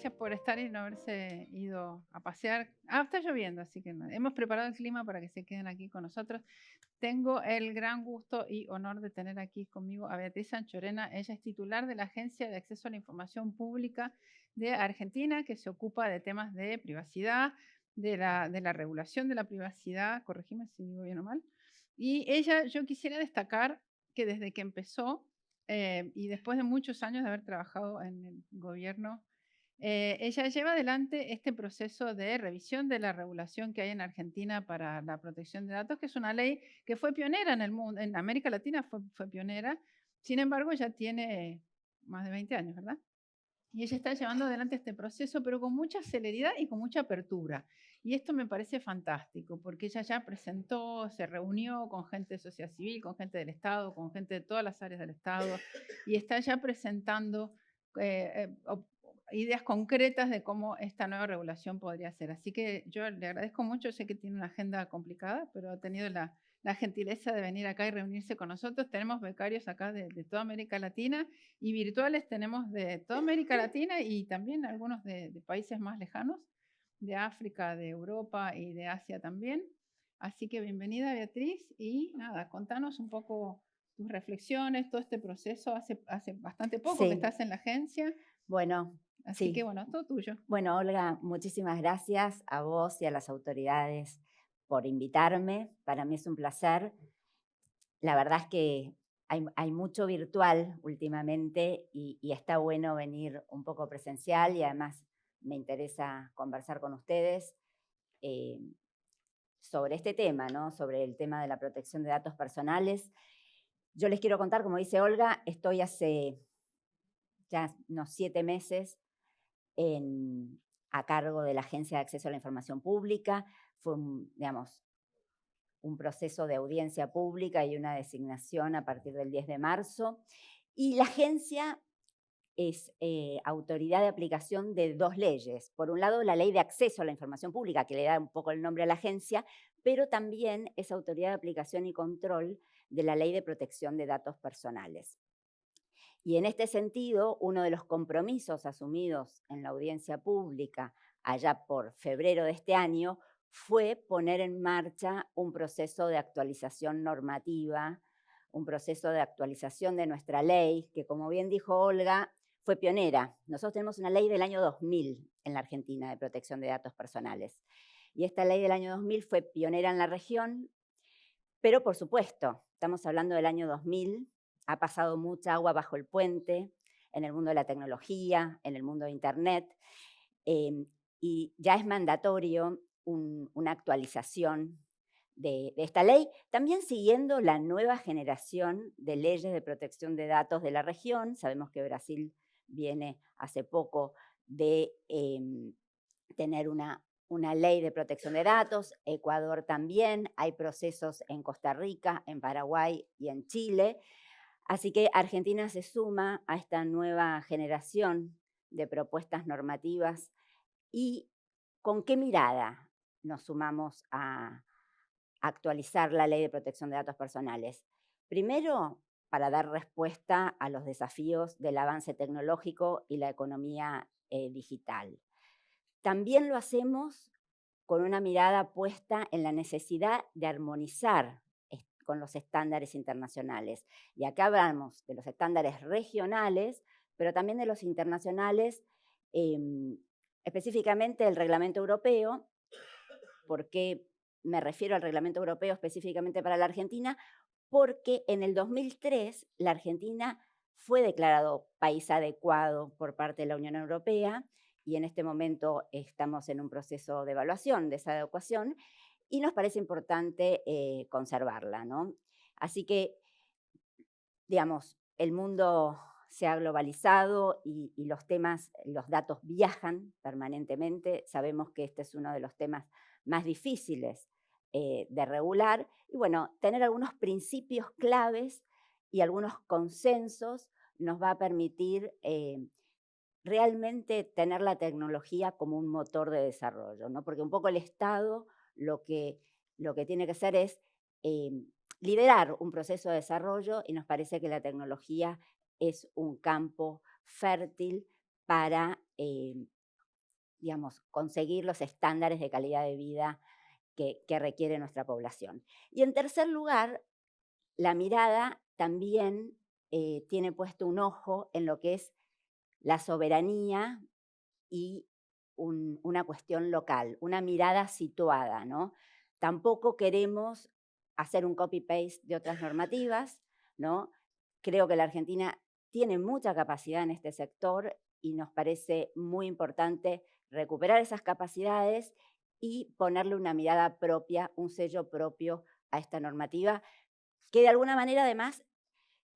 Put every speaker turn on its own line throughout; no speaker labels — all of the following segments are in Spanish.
gracias por estar y no haberse ido a pasear. Está lloviendo, así que hemos preparado el clima para que se queden aquí con nosotros. Tengo el gran gusto y honor de tener aquí conmigo a Beatriz Anchorena. Ella es titular de la Agencia de Acceso a la Información Pública de Argentina, que se ocupa de temas de privacidad, de la regulación de la privacidad, corregime si digo bien o mal. Y ella, yo quisiera destacar que desde que empezó, y después de muchos años de haber trabajado en el gobierno, ella lleva adelante este proceso de revisión de la regulación que hay en Argentina para la protección de datos, que es una ley que fue pionera en el mundo, en América Latina fue pionera, sin embargo ya tiene más de 20 años, ¿verdad? Y ella está llevando adelante este proceso, pero con mucha celeridad y con mucha apertura. Y esto me parece fantástico, porque ella ya presentó, se reunió con gente de sociedad civil, con gente del Estado, con gente de todas las áreas del Estado, y está ya presentando ideas concretas de cómo esta nueva regulación podría ser. Así que yo le agradezco mucho, sé que tiene una agenda complicada, pero ha tenido la gentileza de venir acá y reunirse con nosotros. Tenemos becarios acá de toda América Latina y virtuales tenemos de toda América Latina y también algunos de países más lejanos, de África, de Europa y de Asia también. Así que bienvenida Beatriz y nada, contanos un poco tus reflexiones, todo este proceso. Hace bastante poco que
Sí,
estás en la agencia,
bueno,
así que
sí.
bueno, todo tuyo.
Bueno, Olga, muchísimas gracias a vos y a las autoridades por invitarme. Para mí es un placer. La verdad es que hay mucho virtual últimamente y está bueno venir un poco presencial y además me interesa conversar con ustedes eh, sobre este tema, ¿no? Sobre el tema de la protección de datos personales. Yo les quiero contar, como dice Olga, estoy hace ya unos 7 meses en, a cargo de la Agencia de Acceso a la Información Pública. Fue un proceso de audiencia pública y una designación a partir del 10 de marzo. Y la agencia es autoridad de aplicación de dos leyes. Por un lado, la Ley de Acceso a la Información Pública, que le da un poco el nombre a la agencia, pero también es autoridad de aplicación y control de la Ley de Protección de Datos Personales. Y en este sentido, uno de los compromisos asumidos en la audiencia pública allá por febrero de este año fue poner en marcha un proceso de actualización normativa, un proceso de actualización de nuestra ley, que como bien dijo Olga, fue pionera. Nosotros tenemos una ley del año 2000 en la Argentina de protección de datos personales. Y esta ley del año 2000 fue pionera en la región, pero por supuesto, estamos hablando del año 2000, ha pasado mucha agua bajo el puente en el mundo de la tecnología, en el mundo de Internet, eh, y ya es mandatorio una actualización de esta ley, también siguiendo la nueva generación de leyes de protección de datos de la región. Sabemos que Brasil viene hace poco de tener una ley de protección de datos, Ecuador también, hay procesos en Costa Rica, en Paraguay y en Chile. Así que Argentina se suma a esta nueva generación de propuestas normativas. ¿Y con qué mirada nos sumamos a actualizar la ley de protección de datos personales? Primero, para dar respuesta a los desafíos del avance tecnológico y la economía digital. También lo hacemos con una mirada puesta en la necesidad de armonizar con los estándares internacionales. Y acá hablamos de los estándares regionales, pero también de los internacionales, específicamente el Reglamento Europeo. ¿Por qué me refiero al Reglamento Europeo específicamente para la Argentina? Porque en el 2003 la Argentina fue declarado país adecuado por parte de la Unión Europea y en este momento estamos en un proceso de evaluación de esa adecuación y nos parece importante conservarla, ¿no? Así que, digamos, el mundo se ha globalizado y los temas, los datos viajan permanentemente. Sabemos que este es uno de los temas más difíciles de regular. Y bueno, tener algunos principios claves y algunos consensos nos va a permitir realmente tener la tecnología como un motor de desarrollo, ¿no? Porque un poco el Estado lo que tiene que hacer es eh, liderar un proceso de desarrollo y nos parece que la tecnología es un campo fértil para digamos, conseguir los estándares de calidad de vida que requiere nuestra población. Y en tercer lugar, la mirada también tiene puesto un ojo en lo que es la soberanía y una cuestión local, una mirada situada, ¿no? Tampoco queremos hacer un copy-paste de otras normativas, ¿no? Creo que la Argentina tiene mucha capacidad en este sector y nos parece muy importante recuperar esas capacidades y ponerle una mirada propia, un sello propio a esta normativa, que de alguna manera además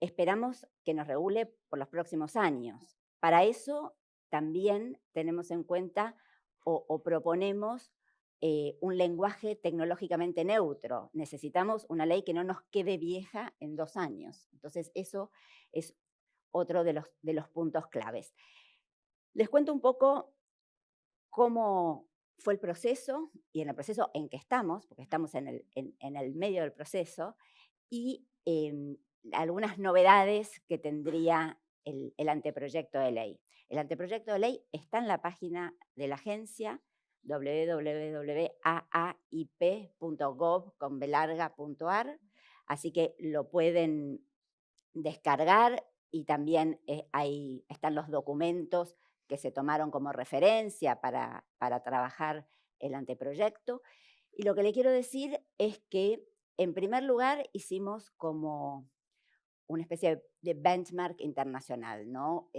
esperamos que nos regule por los próximos años. Para eso también tenemos en cuenta o proponemos un lenguaje tecnológicamente neutro. Necesitamos una ley que no nos quede vieja en 2 años. Entonces, eso es otro de los puntos claves. Les cuento un poco cómo fue el proceso y en el proceso en que estamos, porque estamos en el medio del proceso, y algunas novedades que tendría el anteproyecto de ley. El anteproyecto de ley está en la página de la agencia www.aaip.gov.ar, así que lo pueden descargar y también ahí están los documentos que se tomaron como referencia para trabajar el anteproyecto. Y lo que le quiero decir es que, en primer lugar, hicimos como una especie de benchmark internacional, ¿no?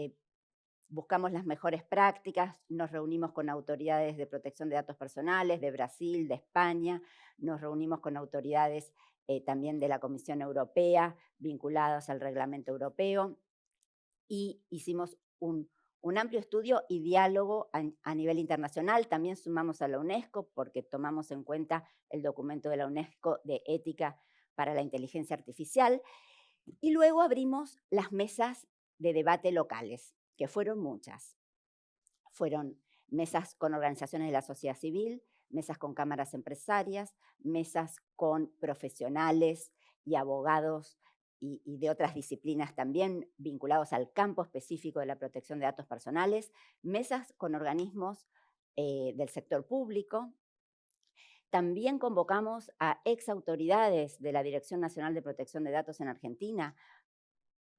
Buscamos las mejores prácticas, nos reunimos con autoridades de protección de datos personales de Brasil, de España, nos reunimos con autoridades también de la Comisión Europea vinculados al reglamento europeo y hicimos un amplio estudio y diálogo a nivel internacional. También sumamos a la UNESCO porque tomamos en cuenta el documento de la UNESCO de ética para la inteligencia artificial. Y luego abrimos las mesas de debate locales, que fueron muchas. Fueron mesas con organizaciones de la sociedad civil, mesas con cámaras empresarias, mesas con profesionales y abogados y de otras disciplinas también vinculados al campo específico de la protección de datos personales, mesas con organismos del sector público. También convocamos a exautoridades de la Dirección Nacional de Protección de Datos en Argentina,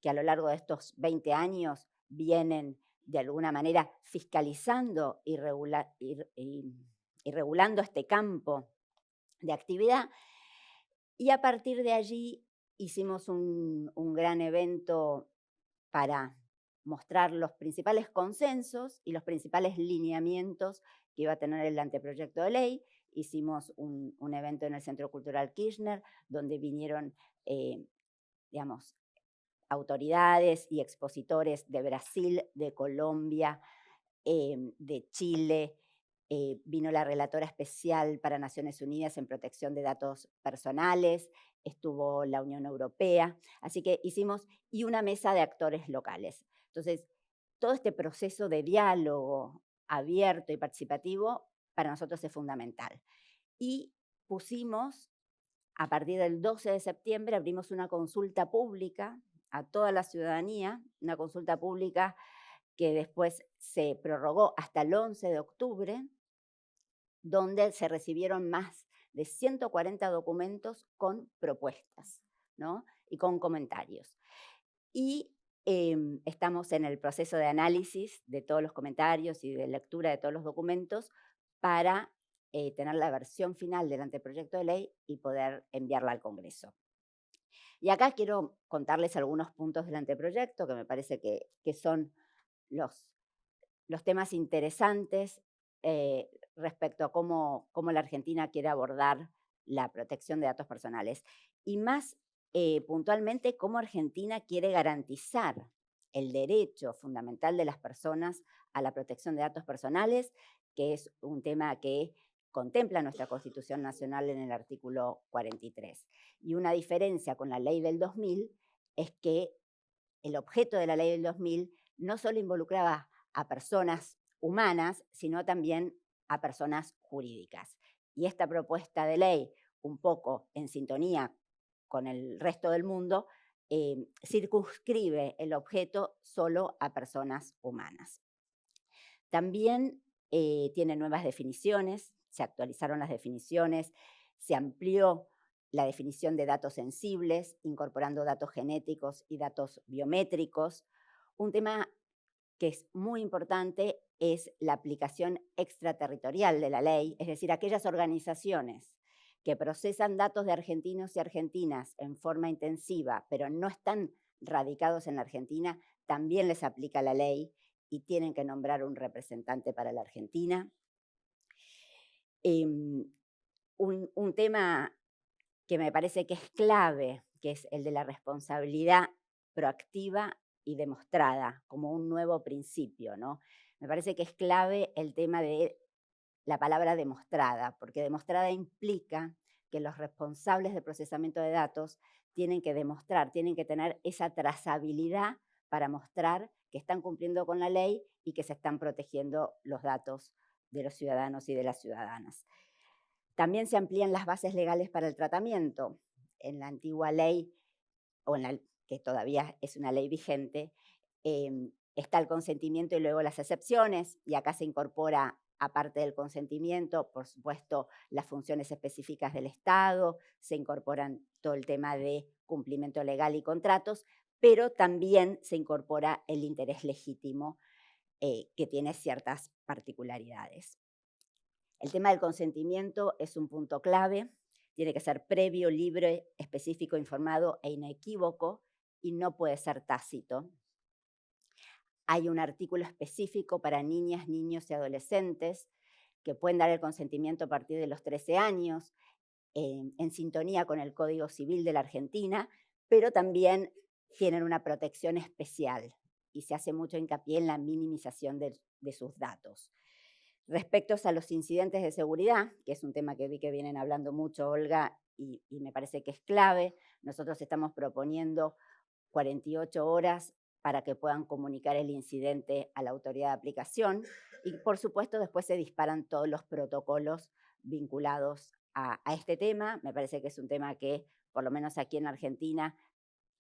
que a lo largo de estos 20 años vienen de alguna manera fiscalizando y regulando este campo de actividad. Y a partir de allí hicimos un gran evento para mostrar los principales consensos y los principales lineamientos que iba a tener el anteproyecto de ley. Hicimos un evento en el Centro Cultural Kirchner, donde vinieron, digamos, autoridades y expositores de Brasil, de Colombia, de Chile. Vino la relatora especial para Naciones Unidas en protección de datos personales, estuvo la Unión Europea, así que hicimos, y una mesa de actores locales. Entonces, todo este proceso de diálogo abierto y participativo para nosotros es fundamental. Y pusimos, a partir del 12 de septiembre, abrimos una consulta pública a toda la ciudadanía, una consulta pública que después se prorrogó hasta el 11 de octubre, donde se recibieron más de 140 documentos con propuestas, ¿no? Y con comentarios. Y estamos en el proceso de análisis de todos los comentarios y de lectura de todos los documentos para tener la versión final del anteproyecto de ley y poder enviarla al Congreso. Y acá quiero contarles algunos puntos del anteproyecto que me parece que son los temas interesantes respecto a cómo la Argentina quiere abordar la protección de datos personales. Y más puntualmente, cómo Argentina quiere garantizar el derecho fundamental de las personas a la protección de datos personales, que es un tema que contempla nuestra Constitución Nacional en el artículo 43. Y una diferencia con la ley del 2000 es que el objeto de la ley del 2000 no solo involucraba a personas humanas, sino también a personas jurídicas. Y esta propuesta de ley, un poco en sintonía con el resto del mundo, circunscribe el objeto solo a personas humanas. También tiene nuevas definiciones, se actualizaron las definiciones, se amplió la definición de datos sensibles, incorporando datos genéticos y datos biométricos. Un tema que es muy importante es la aplicación extraterritorial de la ley, es decir, aquellas organizaciones que procesan datos de argentinos y argentinas en forma intensiva, pero no están radicados en la Argentina, también les aplica la ley y tienen que nombrar un representante para la Argentina. Un tema que me parece que es clave, que es el de la responsabilidad proactiva y demostrada como un nuevo principio, ¿no? Me parece que es clave el tema de la palabra demostrada, porque demostrada implica que los responsables del procesamiento de datos tienen que demostrar, tienen que tener esa trazabilidad para mostrar que están cumpliendo con la ley y que se están protegiendo los datos de los ciudadanos y de las ciudadanas. También se amplían las bases legales para el tratamiento. En la antigua ley, o en la que todavía es una ley vigente, está el consentimiento y luego las excepciones, y acá se incorpora, aparte del consentimiento, por supuesto, las funciones específicas del Estado, se incorporan todo el tema de cumplimiento legal y contratos, pero también se incorpora el interés legítimo, que tiene ciertas particularidades. El tema del consentimiento es un punto clave, tiene que ser previo, libre, específico, informado e inequívoco, y no puede ser tácito. Hay un artículo específico para niñas, niños y adolescentes que pueden dar el consentimiento a partir de los 13 años, en sintonía con el Código Civil de la Argentina, pero también tienen una protección especial y se hace mucho hincapié en la minimización de sus datos. Respecto a los incidentes de seguridad, que es un tema que vi que vienen hablando mucho, Olga, y me parece que es clave, nosotros estamos proponiendo 48 horas para que puedan comunicar el incidente a la autoridad de aplicación y, por supuesto, después se disparan todos los protocolos vinculados a este tema. Me parece que es un tema que, por lo menos aquí en Argentina,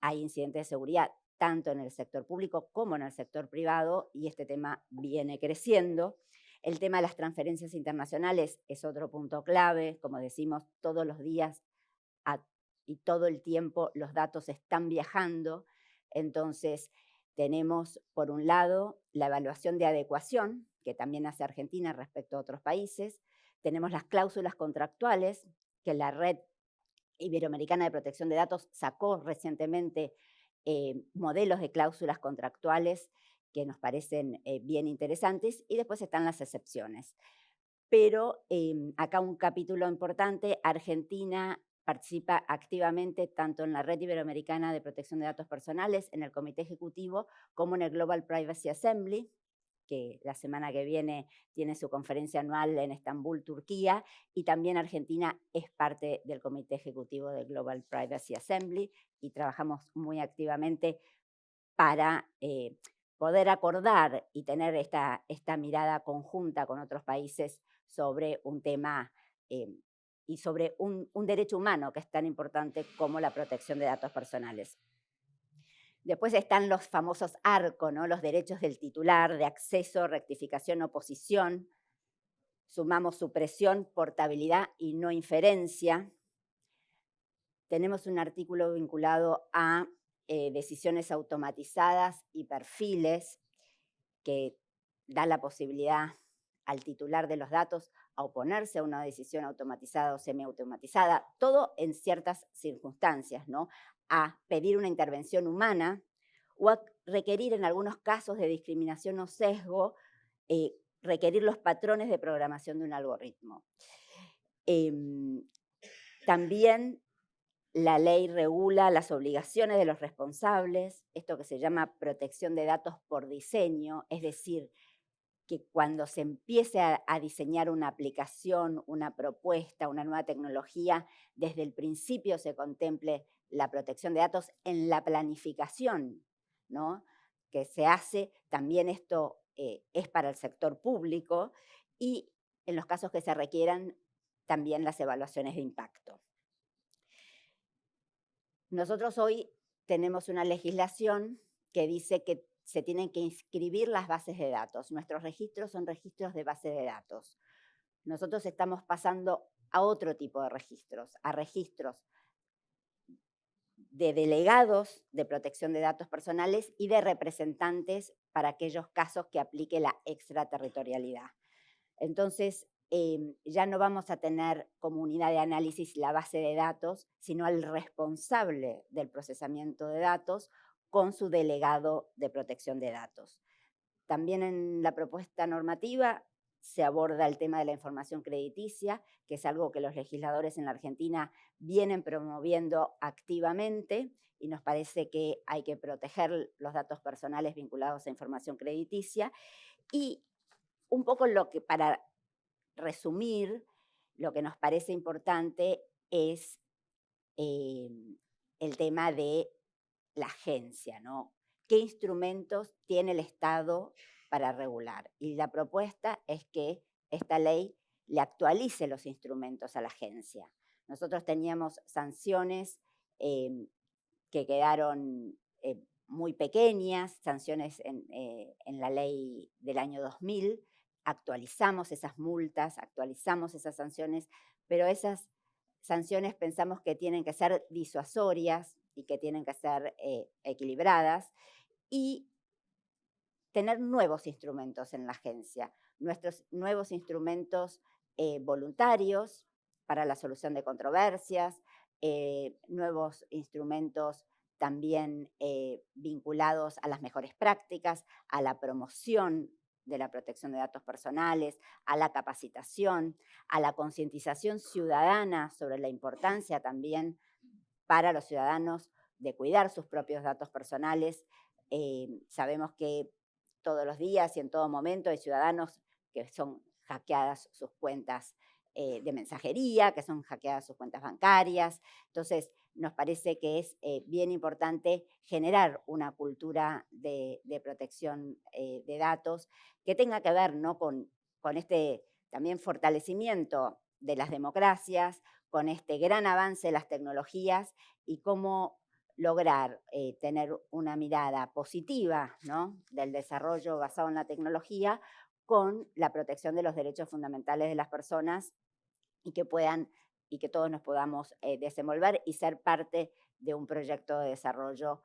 hay incidentes de seguridad tanto en el sector público como en el sector privado y este tema viene creciendo. El tema de las transferencias internacionales es otro punto clave, como decimos, todos los días y todo el tiempo los datos están viajando, entonces tenemos por un lado la evaluación de adecuación, que también hace Argentina respecto a otros países, tenemos las cláusulas contractuales, que la Red Iberoamericana de Protección de Datos sacó recientemente modelos de cláusulas contractuales que nos parecen bien interesantes, y después están las excepciones. Pero acá un capítulo importante, Argentina participa activamente tanto en la Red Iberoamericana de Protección de Datos Personales, en el Comité Ejecutivo, como en el Global Privacy Assembly, que la semana que viene tiene su conferencia anual en Estambul, Turquía, y también Argentina es parte del Comité Ejecutivo del Global Privacy Assembly y trabajamos muy activamente para poder acordar y tener esta mirada conjunta con otros países sobre un tema y sobre un derecho humano que es tan importante como la protección de datos personales. Después están los famosos ARCO, ¿no? Los derechos del titular, de acceso, rectificación, oposición. Sumamos supresión, portabilidad y no inferencia. Tenemos un artículo vinculado a decisiones automatizadas y perfiles que da la posibilidad al titular de los datos a oponerse a una decisión automatizada o semiautomatizada, todo en ciertas circunstancias, ¿no? A pedir una intervención humana o a requerir en algunos casos de discriminación o sesgo, requerir los patrones de programación de un algoritmo. También la ley regula las obligaciones de los responsables, esto que se llama protección de datos por diseño, es decir, que cuando se empiece a diseñar una aplicación, una propuesta, una nueva tecnología, desde el principio se contemple la protección de datos en la planificación, ¿no? Que se hace. También esto es para el sector público y en los casos que se requieran también las evaluaciones de impacto. Nosotros hoy tenemos una legislación que dice que se tienen que inscribir las bases de datos. Nuestros registros son registros de base de datos. Nosotros estamos pasando a otro tipo de registros, a registros de delegados de protección de datos personales y de representantes para aquellos casos que aplique la extraterritorialidad. Entonces, ya no vamos a tener como unidad de análisis la base de datos, sino al responsable del procesamiento de datos con su delegado de protección de datos. También en la propuesta normativa se aborda el tema de la información crediticia, que es algo que los legisladores en la Argentina vienen promoviendo activamente y nos parece que hay que proteger los datos personales vinculados a información crediticia. Y un poco lo que, para resumir, lo que nos parece importante es el tema de la agencia, ¿no? ¿Qué instrumentos tiene el Estado para regular? Y la propuesta es que esta ley le actualice los instrumentos a la agencia. Nosotros teníamos sanciones que quedaron muy pequeñas, sanciones en la ley del año 2000, actualizamos esas multas, actualizamos esas sanciones, pero esas sanciones pensamos que tienen que ser disuasorias y que tienen que ser equilibradas y tener nuevos instrumentos en la agencia, nuestros nuevos instrumentos voluntarios para la solución de controversias, nuevos instrumentos también vinculados a las mejores prácticas, a la promoción de la protección de datos personales, a la capacitación, a la concientización ciudadana sobre la importancia también para los ciudadanos de cuidar sus propios datos personales. Sabemos que todos los días y en todo momento hay ciudadanos que son hackeadas sus cuentas de mensajería, que son hackeadas sus cuentas bancarias. Entonces, nos parece que es bien importante generar una cultura de protección de datos que tenga que ver, ¿no?, con este también fortalecimiento de las democracias, con este gran avance de las tecnologías y cómo lograr tener una mirada positiva, ¿no?, del desarrollo basado en la tecnología con la protección de los derechos fundamentales de las personas y que todos nos podamos desenvolver y ser parte de un proyecto de desarrollo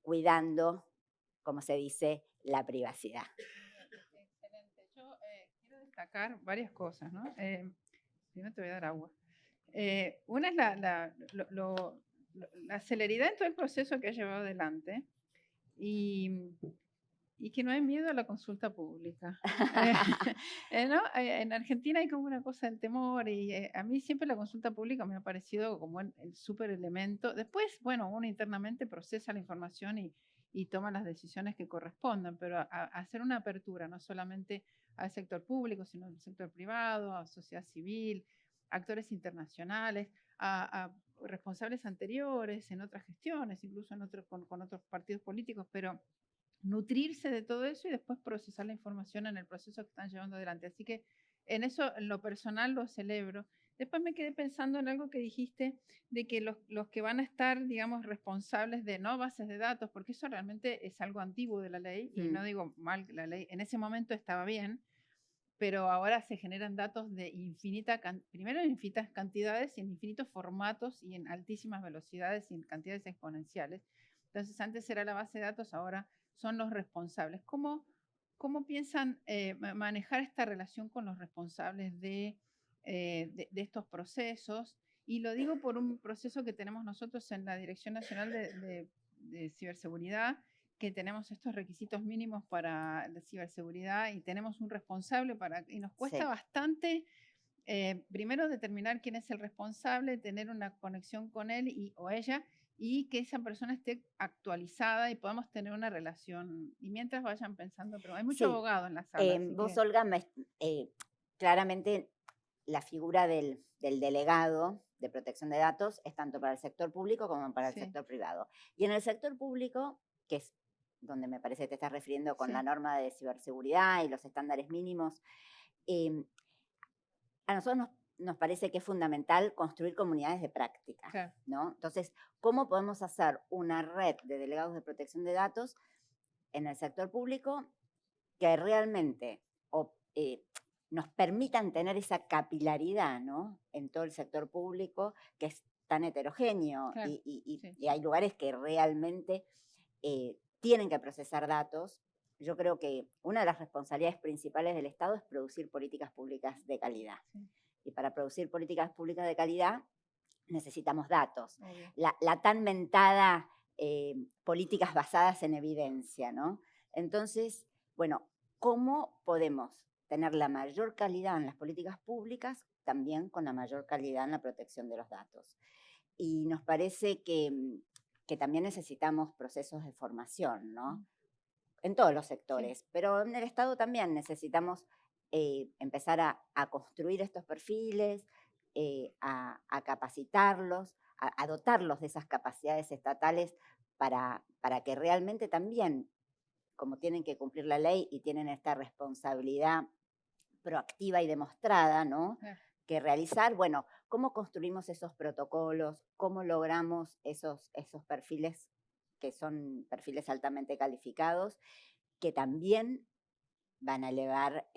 cuidando, como se dice, la privacidad.
Excelente. Yo quiero destacar varias cosas, ¿no? Primero te voy a dar agua. Una es la celeridad en todo el proceso que ha llevado adelante y que no hay miedo a la consulta pública. ¿No? En Argentina hay como una cosa del temor y a mí siempre la consulta pública me ha parecido como el súper elemento. Después, bueno, uno internamente procesa la información y toma las decisiones que correspondan, pero a hacer una apertura no solamente al sector público, sino al sector privado, a sociedad civil, actores internacionales, a responsables anteriores en otras gestiones, incluso con otros partidos políticos, pero nutrirse de todo eso y después procesar la información en el proceso que están llevando adelante. Así que en eso, en lo personal, lo celebro. Después me quedé pensando en algo que dijiste, de que los que van a estar, digamos, responsables de no bases de datos, porque eso realmente es algo antiguo de la ley, y no digo mal, la ley en ese momento estaba bien, pero ahora se generan datos de primero en infinitas cantidades y en infinitos formatos y en altísimas velocidades y en cantidades exponenciales. Entonces, antes era la base de datos, ahora son los responsables. ¿Cómo piensan manejar esta relación con los responsables de estos procesos? Y lo digo por un proceso que tenemos nosotros en la Dirección Nacional de Ciberseguridad, que tenemos estos requisitos mínimos para la ciberseguridad y tenemos un responsable y nos cuesta bastante primero determinar quién es el responsable, tener una conexión con él o ella y que esa persona esté actualizada y podamos tener una relación. Y mientras vayan pensando, pero hay mucho abogado en la sala.
Vos, Olga, claramente la figura del delegado de protección de datos es tanto para el sector público como para el sector privado. Y en el sector público, que es donde me parece que te estás refiriendo con la norma de ciberseguridad y los estándares mínimos, a nosotros nos parece que es fundamental construir comunidades de práctica, ¿no? Entonces, ¿cómo podemos hacer una red de delegados de protección de datos en el sector público que realmente nos permitan tener esa capilaridad, ¿no? En todo el sector público, que es tan heterogéneo,
Claro,
y hay lugares que realmente tienen que procesar datos. Yo creo que una de las responsabilidades principales del Estado es producir políticas públicas de calidad.
sí.
Y para producir políticas públicas de calidad necesitamos datos.
Obvio.
La tan mentada políticas basadas en evidencia, ¿no? Entonces, bueno, ¿cómo podemos tener la mayor calidad en las políticas públicas, también con la mayor calidad en la protección de los datos? Y nos parece que también necesitamos procesos de formación, ¿no? En todos los sectores, pero en el Estado también necesitamos empezar a construir estos perfiles, a capacitarlos, a dotarlos de esas capacidades estatales para que realmente también, como tienen que cumplir la ley y tienen esta responsabilidad proactiva y demostrada, ¿no?
Claro.
Que realizar, bueno, ¿cómo construimos esos protocolos? ¿Cómo logramos esos perfiles que son perfiles altamente calificados, que también van a elevar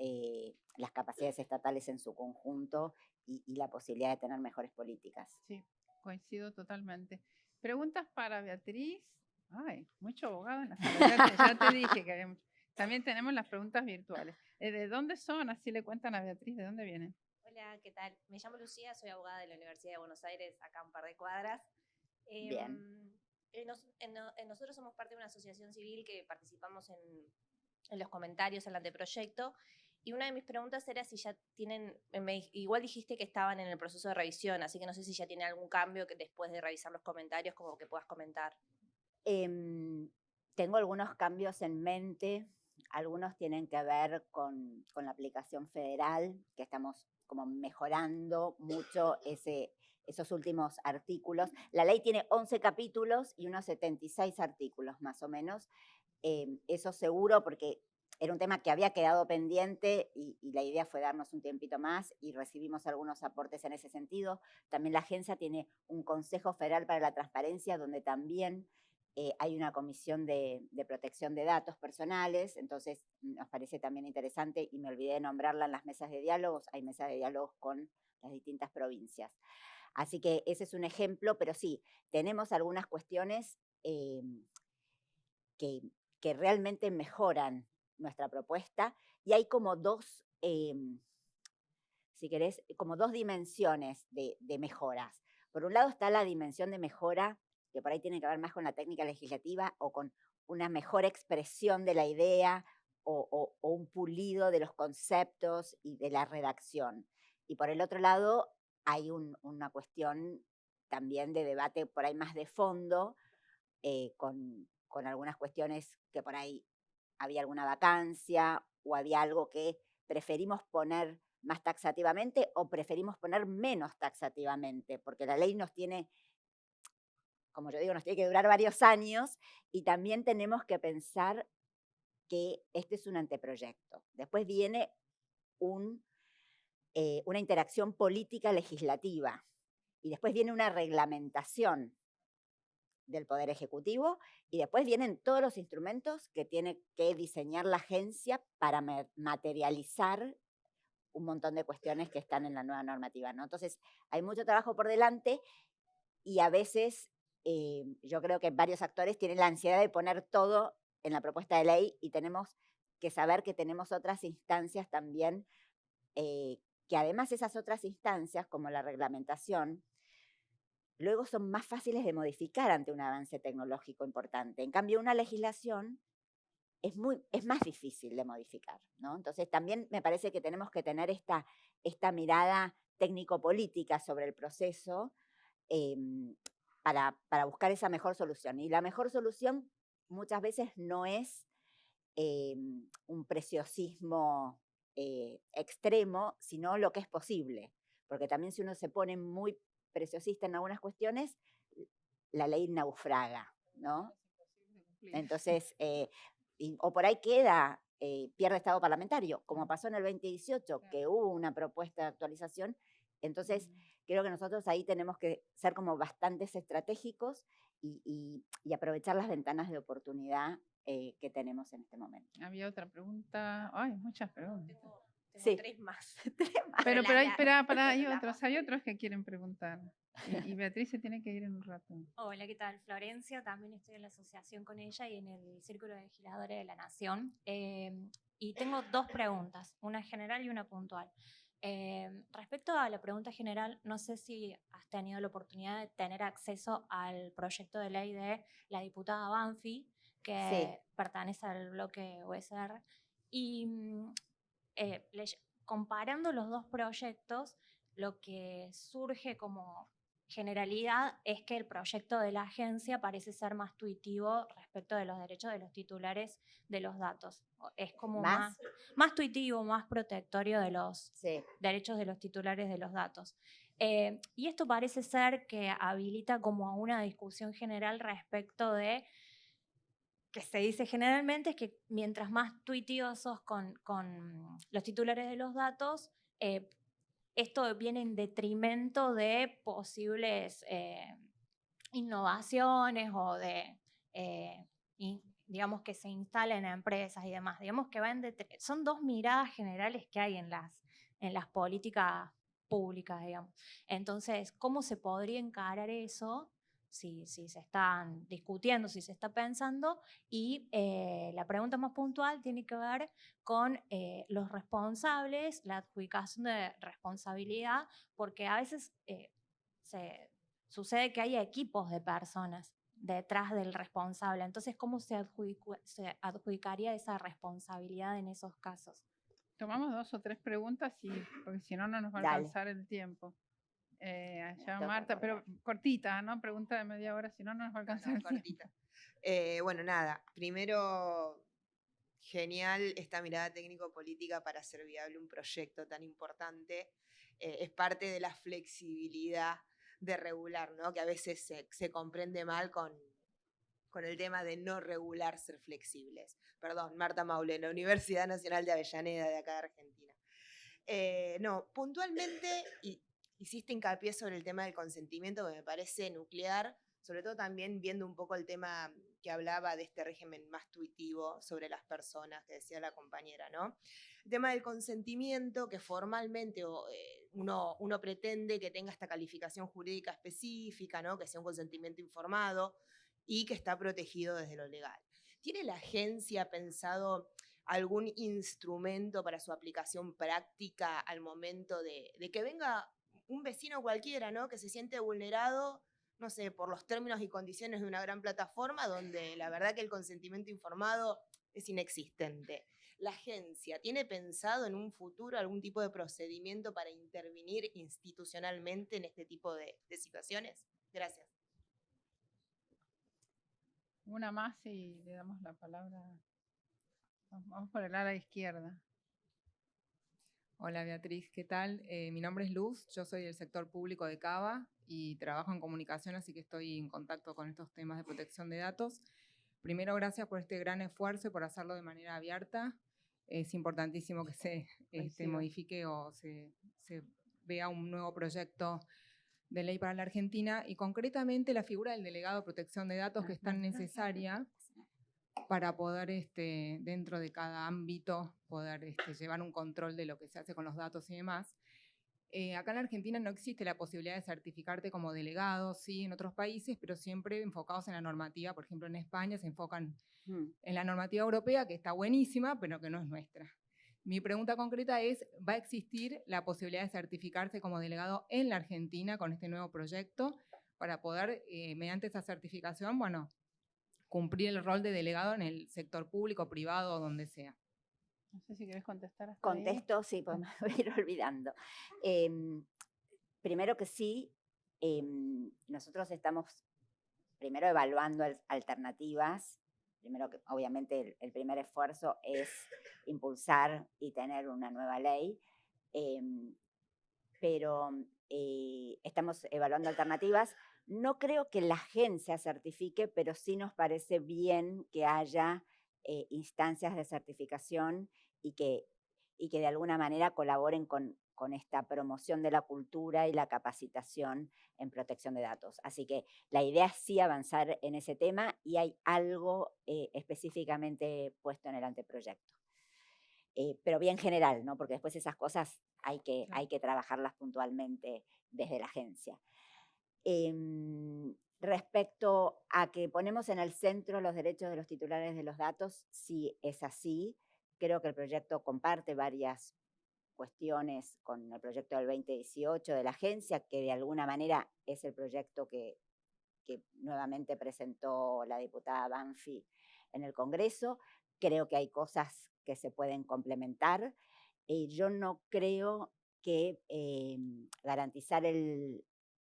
las capacidades estatales en su conjunto y la posibilidad de tener mejores políticas?
Sí, coincido totalmente. Preguntas para Beatriz. Ay, mucho abogado en la sala. Ya te dije que había mucho. También tenemos las preguntas virtuales. ¿De dónde son? Así le cuentan a Beatriz de dónde vienen.
Hola, ¿qué tal? Me llamo Lucía, soy abogada de la Universidad de Buenos Aires, acá a un par de cuadras.
Bien.
Nosotros somos parte de una asociación civil que participamos en los comentarios, en el anteproyecto, y una de mis preguntas era si ya tienen, igual dijiste que estaban en el proceso de revisión, así que no sé si ya tiene algún cambio que después de revisar los comentarios como que puedas comentar.
Tengo algunos cambios en mente, algunos tienen que ver con la aplicación federal, que estamos como mejorando mucho esos últimos artículos. La ley tiene 11 capítulos y unos 76 artículos más o menos. Eso seguro, porque era un tema que había quedado pendiente y la idea fue darnos un tiempito más y recibimos algunos aportes en ese sentido. También la agencia tiene un Consejo Federal para la Transparencia, donde también hay una comisión de protección de datos personales, entonces nos parece también interesante, y me olvidé de nombrarla en las mesas de diálogos, hay mesas de diálogos con las distintas provincias. Así que ese es un ejemplo, pero sí, tenemos algunas cuestiones que realmente mejoran nuestra propuesta, y hay como dos, si querés, como dos dimensiones de mejoras. Por un lado está la dimensión de mejora, que por ahí tiene que ver más con la técnica legislativa o con una mejor expresión de la idea o un pulido de los conceptos y de la redacción. Y por el otro lado hay una cuestión también de debate por ahí más de fondo, con algunas cuestiones que por ahí había alguna vacancia o había algo que preferimos poner más taxativamente o preferimos poner menos taxativamente, porque la ley nos tiene, como yo digo, nos tiene que durar varios años, y también tenemos que pensar que este es un anteproyecto. Después viene una interacción política legislativa y después viene una reglamentación del Poder Ejecutivo, y después vienen todos los instrumentos que tiene que diseñar la agencia para materializar un montón de cuestiones que están en la nueva normativa, ¿no? Entonces, hay mucho trabajo por delante y a veces yo creo que varios actores tienen la ansiedad de poner todo en la propuesta de ley, y tenemos que saber que tenemos otras instancias también, que además esas otras instancias, como la reglamentación, luego son más fáciles de modificar ante un avance tecnológico importante. En cambio, una legislación es más difícil de modificar, ¿no? Entonces, también me parece que tenemos que tener esta mirada técnico-política sobre el proceso, para buscar esa mejor solución. Y la mejor solución muchas veces no es un preciosismo extremo, sino lo que es posible. Porque también si uno se pone muy preciosista en algunas cuestiones, la ley naufraga, ¿no? Entonces, o por ahí queda, pierde estado parlamentario, como pasó en el 2018, que hubo una propuesta de actualización. Entonces, creo que nosotros ahí tenemos que ser como bastantes estratégicos y aprovechar las ventanas de oportunidad que tenemos en este momento.
Había otra pregunta. Ay, muchas preguntas.
Tengo
Sí.
3 más.
Pero
la-
hay,
la-
pará, hay
la
otros que quieren preguntar. Y Beatriz se tiene que ir en un rato.
Hola, ¿qué tal? Florencia, también estoy en la asociación con ella y en el Círculo de Legisladores de la Nación. Y tengo 2 preguntas, una general y una puntual. Respecto a la pregunta general, no sé si has tenido la oportunidad de tener acceso al proyecto de ley de la diputada Banfi, que pertenece al bloque USR. Y comparando los 2 proyectos, lo que surge como generalidad es que el proyecto de la agencia parece ser más tuitivo respecto de los derechos de los titulares de los datos. Es como más tuitivo, más protectorio de los derechos de los titulares de los datos. Y esto parece ser que habilita como a una discusión general respecto de que se dice generalmente es que mientras más tuitivos sos con los titulares de los datos, esto viene en detrimento de posibles innovaciones o de, digamos, que se instalen en empresas y demás. Digamos que son 2 miradas generales que hay en las políticas públicas, digamos. Entonces, ¿cómo se podría encarar eso? Si se están discutiendo, si se está pensando. Y la pregunta más puntual tiene que ver con los responsables, la adjudicación de responsabilidad, porque a veces sucede que hay equipos de personas detrás del responsable. Entonces, ¿cómo se adjudicaría esa responsabilidad en esos casos?
Tomamos 2 o 3 preguntas, porque si no, no nos va a alcanzar el tiempo. Allá Marta, pero cortita, ¿no? Pregunta de media hora, si no, no nos va a alcanzar el tiempo.
Bueno, nada, primero, genial esta mirada técnico-política para hacer viable un proyecto tan importante. Es parte de la flexibilidad de regular, ¿no? Que a veces se comprende mal con el tema de no regular, ser flexibles. Perdón, Marta Maule, la Universidad Nacional de Avellaneda, de acá de Argentina. No, puntualmente, hiciste hincapié sobre el tema del consentimiento, que me parece nuclear, sobre todo también viendo un poco el tema que hablaba de este régimen más tuitivo sobre las personas, que decía la compañera, ¿no? El tema del consentimiento, que formalmente uno pretende que tenga esta calificación jurídica específica, ¿no? Que sea un consentimiento informado y que está protegido desde lo legal. ¿Tiene la agencia pensado algún instrumento para su aplicación práctica al momento de que venga un vecino cualquiera, ¿no? Que se siente vulnerado, no sé, por los términos y condiciones de una gran plataforma donde la verdad que el consentimiento informado es inexistente? ¿La agencia tiene pensado en un futuro algún tipo de procedimiento para intervenir institucionalmente en este tipo de situaciones? Gracias.
Una más y le damos la palabra. Vamos por el ala izquierda.
Hola Beatriz, ¿qué tal? Mi nombre es Luz, yo soy del sector público de Cava y trabajo en comunicación, así que estoy en contacto con estos temas de protección de datos. Primero, gracias por este gran esfuerzo y por hacerlo de manera abierta. Es importantísimo que se modifique o se vea un nuevo proyecto de ley para la Argentina y concretamente la figura del delegado de protección de datos, que es tan necesaria para poder, dentro de cada ámbito, poder llevar un control de lo que se hace con los datos y demás. Acá en la Argentina no existe la posibilidad de certificarte como delegado, sí, en otros países, pero siempre enfocados en la normativa. Por ejemplo, en España se enfocan en la normativa europea, que está buenísima, pero que no es nuestra. Mi pregunta concreta es, ¿va a existir la posibilidad de certificarse como delegado en la Argentina con este nuevo proyecto para poder, mediante esa certificación, bueno, cumplir el rol de delegado en el sector público, privado o donde sea?
No sé si querés contestar.
Contesto, sí, pues me voy a ir olvidando. Primero que sí, nosotros estamos primero evaluando alternativas. Primero que obviamente el primer esfuerzo es impulsar y tener una nueva ley, pero estamos evaluando alternativas. No creo que la agencia certifique, pero sí nos parece bien que haya instancias de certificación y que de alguna manera colaboren con con esta promoción de la cultura y la capacitación en protección de datos. Así que la idea es sí avanzar en ese tema y hay algo específicamente puesto en el anteproyecto. Pero bien general, ¿no? Porque después esas cosas hay que trabajarlas puntualmente desde la agencia. Respecto a que ponemos en el centro los derechos de los titulares de los datos, sí es así. Creo que el proyecto comparte varias cuestiones con el proyecto del 2018 de la agencia, que de alguna manera es el proyecto que nuevamente presentó la diputada Banfi en el Congreso. Creo que hay cosas que se pueden complementar. Yo no creo que garantizar el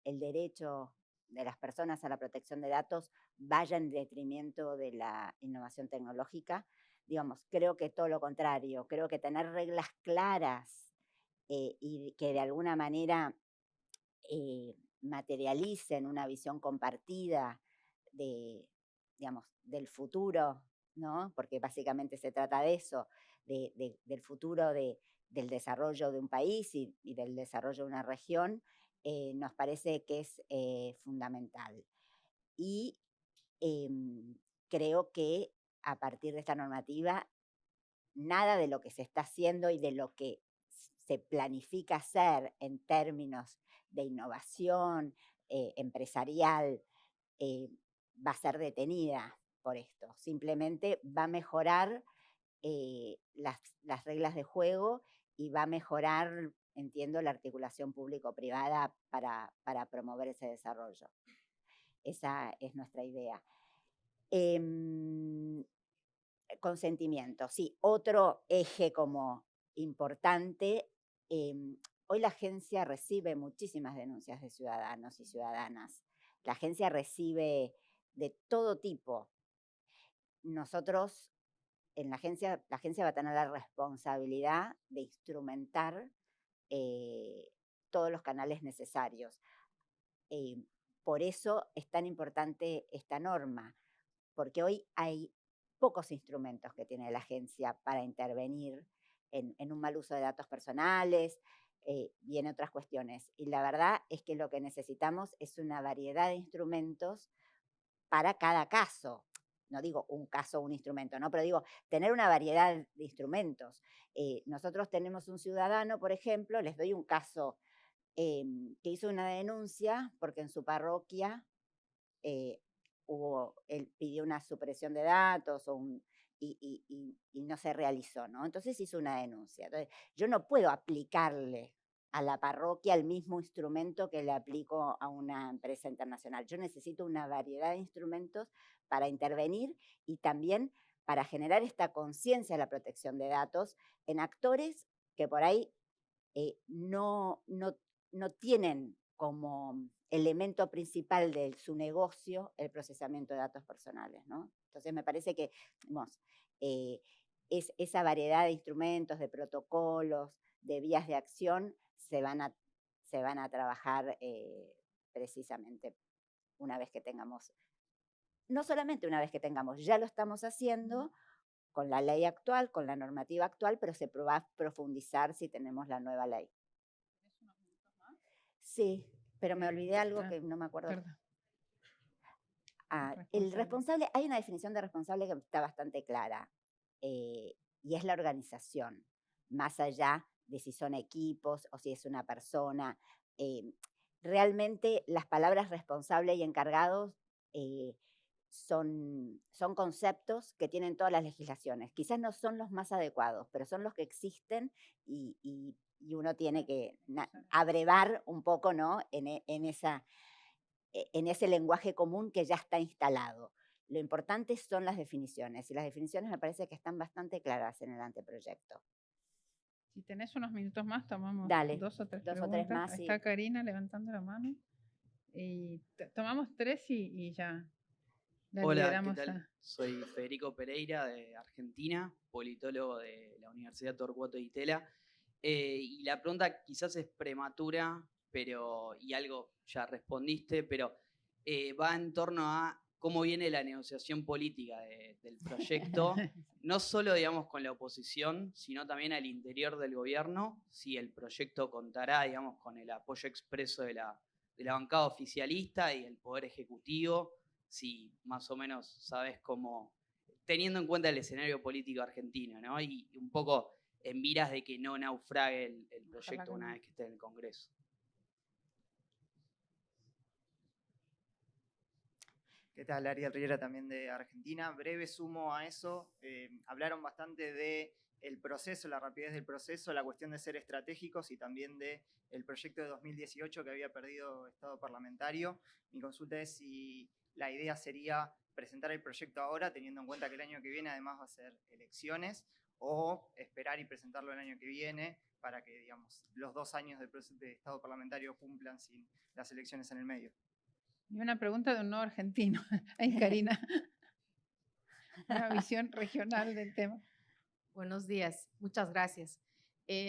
derecho de las personas a la protección de datos vaya en detrimento de la innovación tecnológica. Digamos, creo que todo lo contrario, creo que tener reglas claras y que de alguna manera materialicen una visión compartida digamos, del futuro, ¿no? Porque básicamente se trata de eso, del futuro del desarrollo de un país y del desarrollo de una región, nos parece que es fundamental. Y creo que a partir de esta normativa, nada de lo que se está haciendo y de lo que se planifica hacer en términos de innovación empresarial va a ser detenida por esto. Simplemente va a mejorar las reglas de juego y va a mejorar, entiendo, la articulación público-privada para promover ese desarrollo. Esa es nuestra idea. Consentimiento, sí, otro eje como importante. Hoy la agencia recibe muchísimas denuncias de ciudadanos y ciudadanas. La agencia recibe de todo tipo. Nosotros, en la agencia va a tener la responsabilidad de instrumentar todos los canales necesarios. Por eso es tan importante esta norma, porque hoy hay pocos instrumentos que tiene la agencia para intervenir en un mal uso de datos personales y en otras cuestiones. Y la verdad es que lo que necesitamos es una variedad de instrumentos para cada caso. No digo un caso, un instrumento, ¿no? Pero digo, tener una variedad de instrumentos. Nosotros tenemos un ciudadano, por ejemplo, les doy un caso, que hizo una denuncia porque en su parroquia él pidió una supresión de datos y no se realizó, ¿no? Entonces hizo una denuncia. Entonces, yo no puedo aplicarle a la parroquia el mismo instrumento que le aplico a una empresa internacional. Yo necesito una variedad de instrumentos para intervenir y también para generar esta conciencia de la protección de datos en actores que por ahí no tienen como elemento principal de su negocio el procesamiento de datos personales, ¿no? Entonces me parece que esa variedad de instrumentos, de protocolos, de vías de acción se van a trabajar precisamente una vez que tengamos, no solamente una vez que tengamos, ya lo estamos haciendo con la ley actual, con la normativa actual, pero se va a profundizar si tenemos la nueva ley. Sí, pero me olvidé algo que no me acuerdo.
Perdón.
El responsable, hay una definición de responsable que está bastante clara, y es la organización, más allá de si son equipos o si es una persona. Realmente las palabras responsable y encargados son conceptos que tienen todas las legislaciones. Quizás no son los más adecuados, pero son los que existen y uno tiene que abrevar un poco, ¿no? en ese lenguaje común que ya está instalado. Lo importante son las definiciones, y las definiciones me parece que están bastante claras en el anteproyecto.
Si tenés unos minutos más, tomamos
Dale,
dos o tres
dos
preguntas.
o tres más.
Ahí
Sí.
está Karina levantando la mano. Y tomamos tres y ya.
Hola, ¿qué tal? Soy Federico Pereira de Argentina, politólogo de la Universidad Torcuato Di Tella. Y la pregunta quizás es prematura, y algo ya respondiste, pero va en torno a cómo viene la negociación política del proyecto, no solo, digamos, con la oposición, sino también al interior del gobierno, si el proyecto contará, digamos, con el apoyo expreso de la bancada oficialista y el Poder Ejecutivo, si más o menos sabes cómo, teniendo en cuenta el escenario político argentino, ¿no? Y un poco en miras de que no naufrague el proyecto una vez que esté en el Congreso.
¿Qué tal? Ariel Riera, también de Argentina. Breve sumo a eso. Hablaron bastante del proceso, la rapidez del proceso, la cuestión de ser estratégicos y también del proyecto de 2018 que había perdido estado parlamentario. Mi consulta es si la idea sería presentar el proyecto ahora, teniendo en cuenta que el año que viene además va a ser elecciones, o esperar y presentarlo el año que viene para que, digamos, los 2 años de estado parlamentario cumplan sin las elecciones en el medio.
Y una pregunta de un no argentino. Ay, Karina. Una visión regional del tema.
Buenos días, muchas gracias.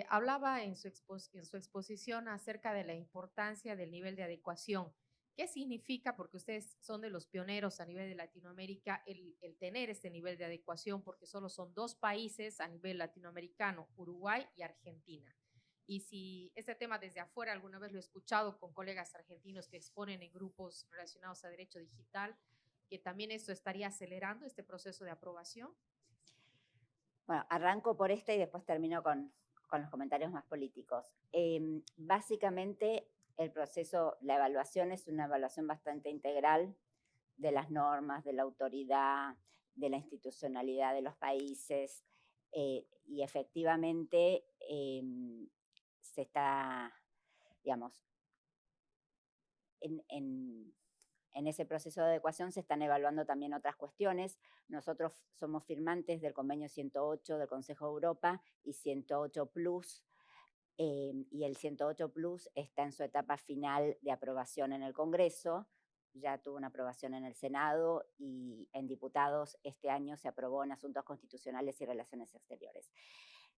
Hablaba en su exposición acerca de la importancia del nivel de adecuación. ¿Qué significa, porque ustedes son de los pioneros a nivel de Latinoamérica, el tener este nivel de adecuación? Porque solo son 2 países a nivel latinoamericano, Uruguay y Argentina. Y si este tema desde afuera alguna vez lo he escuchado con colegas argentinos que exponen en grupos relacionados a derecho digital, que también esto estaría acelerando este proceso de aprobación.
Bueno, arranco por y después termino con los comentarios más políticos. Básicamente, el proceso, la evaluación es una evaluación bastante integral de las normas, de la autoridad, de la institucionalidad de los países, y efectivamente se está, digamos, en ese proceso de adecuación se están evaluando también otras cuestiones. Nosotros somos firmantes del convenio 108 del Consejo de Europa y 108 Plus, y el 108 Plus está en su etapa final de aprobación en el Congreso. Ya tuvo una aprobación en el Senado y en diputados este año se aprobó en Asuntos Constitucionales y Relaciones Exteriores.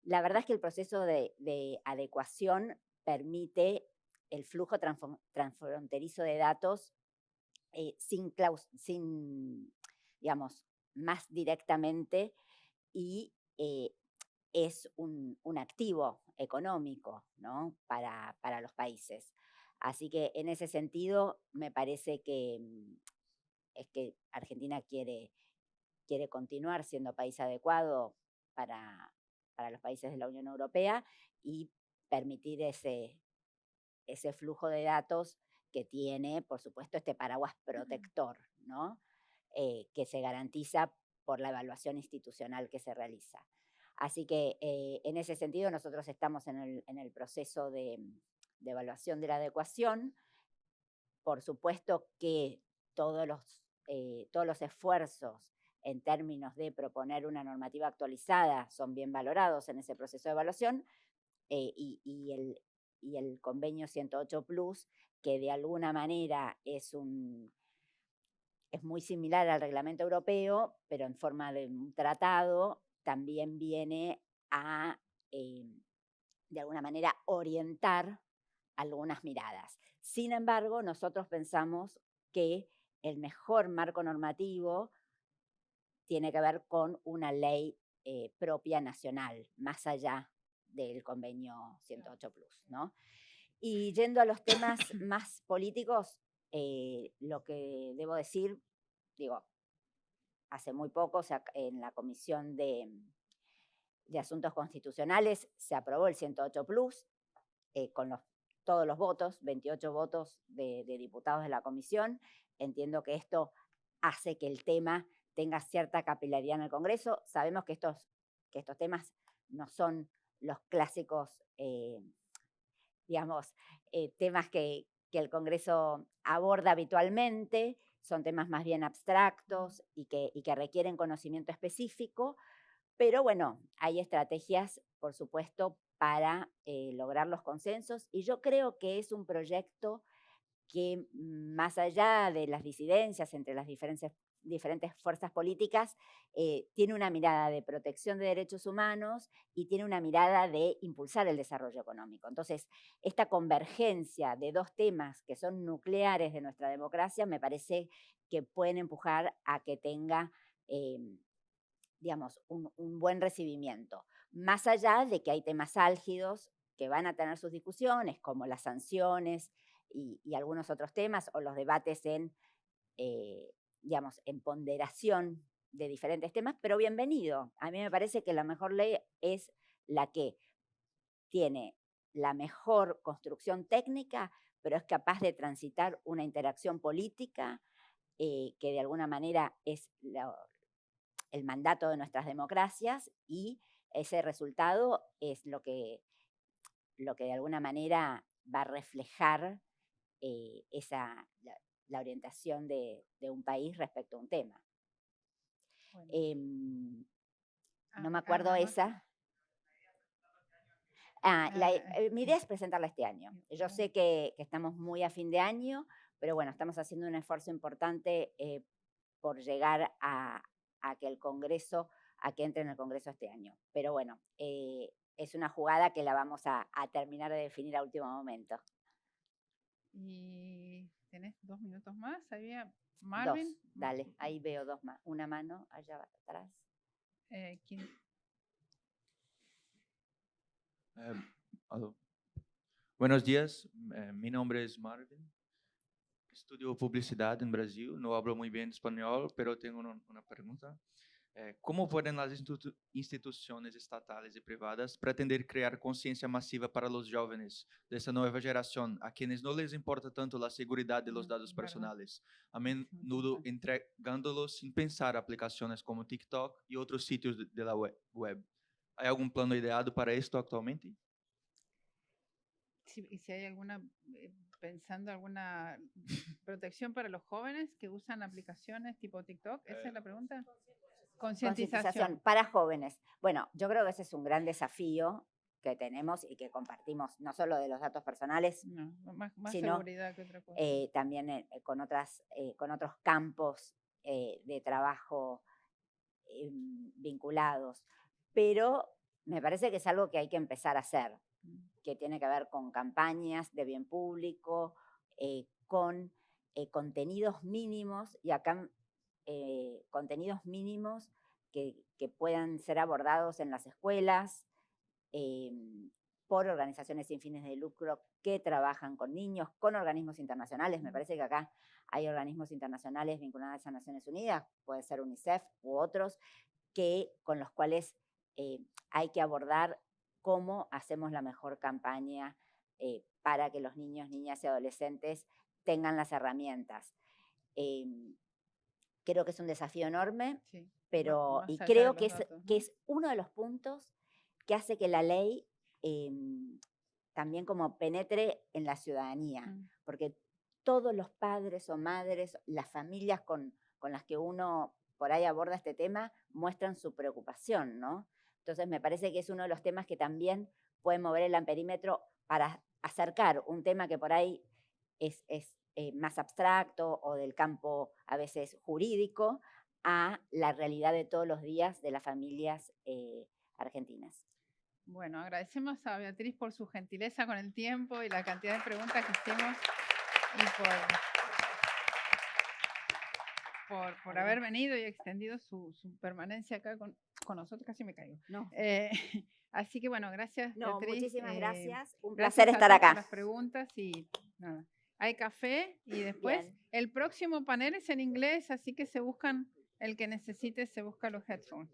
La verdad es que el proceso de adecuación permite el flujo transfronterizo de datos sin, digamos, más directamente, y es un activo económico, ¿no? para los países. Así que en ese sentido me parece que es que Argentina quiere continuar siendo país adecuado para los países de la Unión Europea y permitir ese flujo de datos que tiene, por supuesto, este paraguas protector, ¿no? Que se garantiza por la evaluación institucional que se realiza. Así que en ese sentido nosotros estamos en el proceso de evaluación de la adecuación. Por supuesto que todos los esfuerzos en términos de proponer una normativa actualizada son bien valorados en ese proceso de evaluación, y el convenio 108 Plus, que de alguna manera es muy similar al reglamento europeo, pero en forma de un tratado, también viene a, de alguna manera, orientar algunas miradas. Sin embargo, nosotros pensamos que el mejor marco normativo tiene que ver con una ley propia nacional, más allá del convenio 108 Plus, ¿no? Y yendo a los temas más políticos, lo que debo decir, hace muy poco, o sea, en la Comisión de Asuntos Constitucionales se aprobó el 108 Plus con todos los votos, 28 votos de diputados de la comisión. Entiendo que esto hace que el tema tenga cierta capilaridad en el Congreso. Sabemos que estos temas no son los clásicos, temas que el Congreso aborda habitualmente, son temas más bien abstractos y que requieren conocimiento específico, pero bueno, hay estrategias, por supuesto, para lograr los consensos, y yo creo que es un proyecto que, más allá de las disidencias entre las diferentes diferentes fuerzas políticas, tiene una mirada de protección de derechos humanos y tiene una mirada de impulsar el desarrollo económico. Entonces, esta convergencia de dos temas que son nucleares de nuestra democracia me parece que pueden empujar a que tenga, digamos, un buen recibimiento. Más allá de que hay temas álgidos que van a tener sus discusiones, como las sanciones y algunos otros temas, o los debates digamos, en ponderación de diferentes temas, pero bienvenido. A mí me parece que la mejor ley es la que tiene la mejor construcción técnica, pero es capaz de transitar una interacción política que de alguna manera es el mandato de nuestras democracias, y ese resultado es lo que de alguna manera va a reflejar la orientación de un país respecto a un tema.
Bueno.
No me acuerdo esa. Mi idea es presentarla este año. Yo sé que estamos muy a fin de año, pero bueno, estamos haciendo un esfuerzo importante por llegar a que el Congreso, a que entre en el Congreso este año. Pero bueno, es una jugada que la vamos a terminar de definir a último momento.
¿Y tenés 2 minutos más? Había Marvin.
2, dale, ahí veo 2 más. Una mano allá atrás.
Buenos días, mi nombre es Marvin. Estudio publicidad en Brasil, no hablo muy bien español, pero tengo una pregunta. ¿Cómo pueden las instituciones estatales y privadas pretender crear conciencia masiva para los jóvenes de esta nueva generación, a quienes no les importa tanto la seguridad de los datos personales, a menudo entregándolos sin pensar aplicaciones como TikTok y otros sitios de la web? ¿Hay algún plano ideado para esto actualmente?
Sí, y si hay pensando alguna protección para los jóvenes que usan aplicaciones tipo TikTok, ¿esa es la pregunta? Concientización
para jóvenes. Bueno, yo creo que ese es un gran desafío que tenemos y que compartimos, no solo de los datos personales,
más
sino
seguridad que otra cosa.
También con otros campos de trabajo vinculados. Pero me parece que es algo que hay que empezar a hacer, que tiene que ver con campañas de bien público, con contenidos mínimos, y acá contenidos mínimos que puedan ser abordados en las escuelas por organizaciones sin fines de lucro que trabajan con niños, con organismos internacionales. Me parece que acá hay organismos internacionales vinculados a Naciones Unidas, puede ser UNICEF u otros, con los cuales hay que abordar cómo hacemos la mejor campaña para que los niños, niñas y adolescentes tengan las herramientas. Creo que es un desafío enorme, sí, pero creo que es uno de los puntos que hace que la ley también como penetre en la ciudadanía, porque todos los padres o madres, las familias con las que uno por ahí aborda este tema, muestran su preocupación, ¿no? Entonces me parece que es uno de los temas que también puede mover el amperímetro para acercar un tema que por ahí es más abstracto o del campo a veces jurídico a la realidad de todos los días de las familias argentinas.
Bueno, agradecemos a Beatriz por su gentileza con el tiempo y la cantidad de preguntas que hicimos y por haber venido y extendido su permanencia acá con nosotros. Casi me caigo.
No.
Así que bueno, gracias, Beatriz.
Muchísimas gracias. Un placer estar acá.
Por las preguntas y nada. Hay café y después el próximo panel es en inglés, así que el que necesite se busca los headphones.